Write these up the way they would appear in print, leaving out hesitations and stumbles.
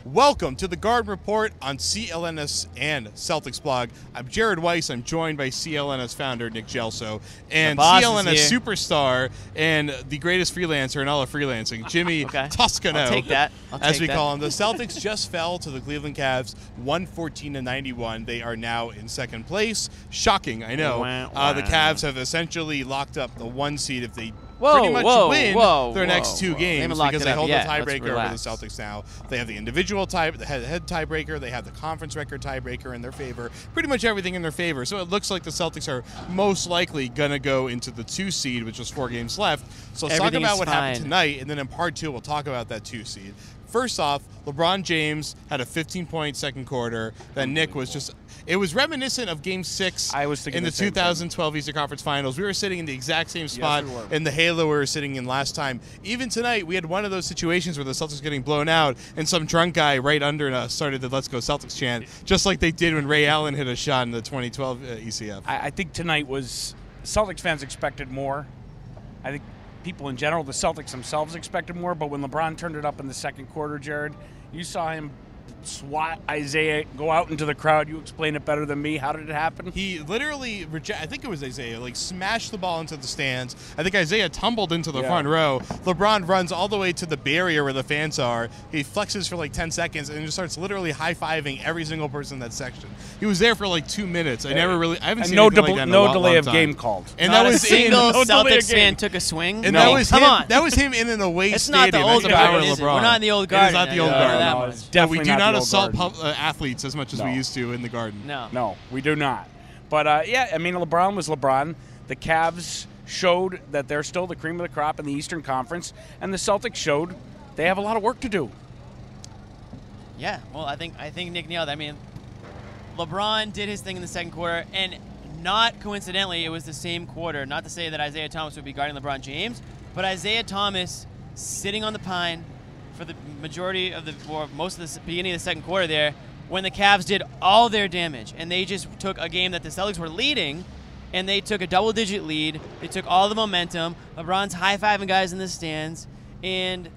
Welcome to the Garden Report on CLNS and Celtics blog. I'm Jared Weiss. I'm joined by CLNS founder Nick Gelso and CLNS superstar and the greatest freelancer in all of freelancing, Jimmy Toscano. I'll take that. As we call him. The Celtics just fell to the Cleveland Cavs 114-91. They are now in second place. Shocking, I know. The Cavs have essentially locked up the 1 seed if they pretty much win their next 2 games because they hold the tiebreaker over the Celtics now. They have the individual the head tiebreaker. They have the conference record tiebreaker in their favor. Pretty much everything in their favor. So it looks like the Celtics are most likely going to go into the 2 seed, which was 4 games left. So let's talk about what happened tonight, and then in part 2 we'll talk about that 2 seed. First off, LeBron James had a 15-point second quarter. Then Nick was just – it was reminiscent of Game 6 in the 2012 Eastern Conference Finals. We were sitting in the exact same spot in the halo we were sitting in last time. Even tonight, we had one of those situations where the Celtics were getting blown out, and some drunk guy right under us started the Let's Go Celtics chant, just like they did when Ray Allen hit a shot in the 2012 ECF. I think tonight was – Celtics fans expected more. I think people in general, the Celtics themselves expected more, but when LeBron turned it up in the second quarter, Jared, you saw him swat Isaiah, go out into the crowd. You explain it better than me. How did it happen? He literally, I think it was Isaiah, smashed the ball into the stands. I think Isaiah tumbled into the front row. LeBron runs all the way to the barrier where the fans are. He flexes for 10 seconds and just starts literally high-fiving every single person in that section. He was there for 2 minutes. I haven't seen anything like that in a long delay of time. game called. And not a single Celtics fan took a swing. And that was him. That was him in an away it's stadium. It's not the old Garden. LeBron. We're not in the old Garden. It is not the old Garden. Definitely we do not assault athletes as much as we used to in the Garden. No, we do not. But, LeBron was LeBron. The Cavs showed that they're still the cream of the crop in the Eastern Conference, and the Celtics showed they have a lot of work to do. Yeah, well, I think Nick nailed it. I mean, LeBron did his thing in the second quarter, and not coincidentally, it was the same quarter. Not to say that Isaiah Thomas would be guarding LeBron James, but Isaiah Thomas sitting on the pine for the majority of most of the beginning of the second quarter there, when the Cavs did all their damage, and they just took a game that the Celtics were leading, and they took a double-digit lead. They took all the momentum. LeBron's high-fiving guys in the stands, and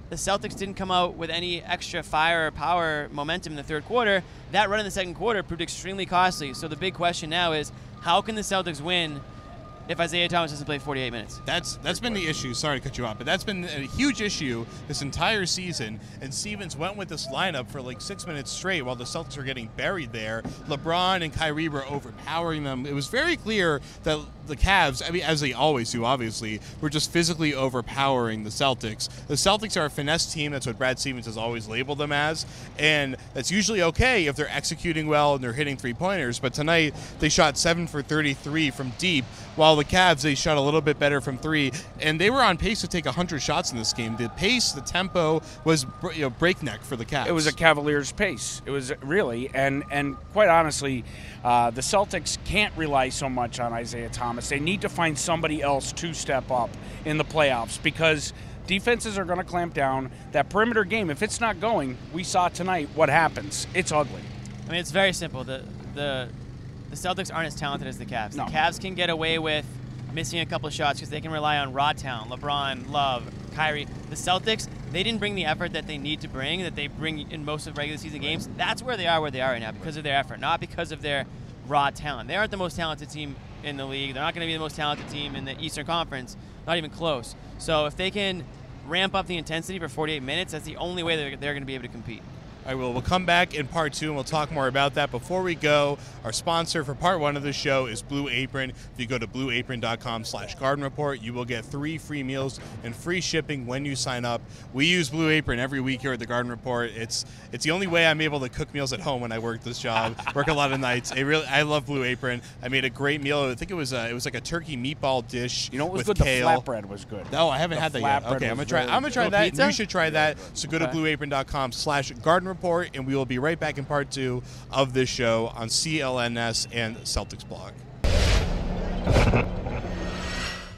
the Celtics didn't come out with any extra fire or power momentum in the third quarter. That run in the second quarter proved extremely costly. So the big question now is, how can the Celtics win if Isaiah Thomas doesn't play 48 minutes? That's been the issue. Sorry to cut you off, but that's been a huge issue this entire season. And Stevens went with this lineup for 6 minutes straight while the Celtics were getting buried there. LeBron and KYRIE were overpowering them. It was very clear that the Cavs, I mean, as they always do, obviously, were just physically overpowering the Celtics. The Celtics are a finesse team. That's what Brad Stevens has always labeled them as. And that's usually okay if they're executing well and they're hitting three-pointers. But tonight, they shot 7 for 33 from deep, while the Cavs, they shot a little bit better from 3, and they were on pace to take 100 shots in this game. The pace, the tempo was breakneck for the Cavs. It was a Cavaliers pace. It was really, and quite honestly, the Celtics can't rely so much on Isaiah Thomas. They need to find somebody else to step up in the playoffs because defenses are going to clamp down. That perimeter game, if it's not going, we saw tonight what happens. It's ugly. I mean, it's very simple. The Celtics aren't as talented as the Cavs. The Cavs can get away with missing a couple of shots because they can rely on raw talent, LeBron, Love, KYRIE. The Celtics, they didn't bring the effort that they need to bring, that they bring in most of regular season games. That's where they are right now because of their effort, not because of their raw talent. They aren't the most talented team in the league. They're not going to be the most talented team in the Eastern Conference, not even close. So if they can ramp up the intensity for 48 minutes, that's the only way they're going to be able to compete. I will. We'll come back in part 2 and we'll talk more about that. Before we go, our sponsor for part 1 of the show is Blue Apron. If you go to blueapron.com/garden report, you will get 3 free meals and free shipping when you sign up. We use Blue Apron every week here at the Garden Report. It's the only way I'm able to cook meals at home when I work this job. Work a lot of nights. I love Blue Apron. I made a great meal. I think it was like a turkey meatball dish. You know what was with good? kale. The flatbread was good. Oh, I haven't had that yet. Okay, I'm gonna try that. Pizza? You should try that. So go to blueapron.com/garden report, and we will be right back in part 2 of this show on CLNS and Celtics blog.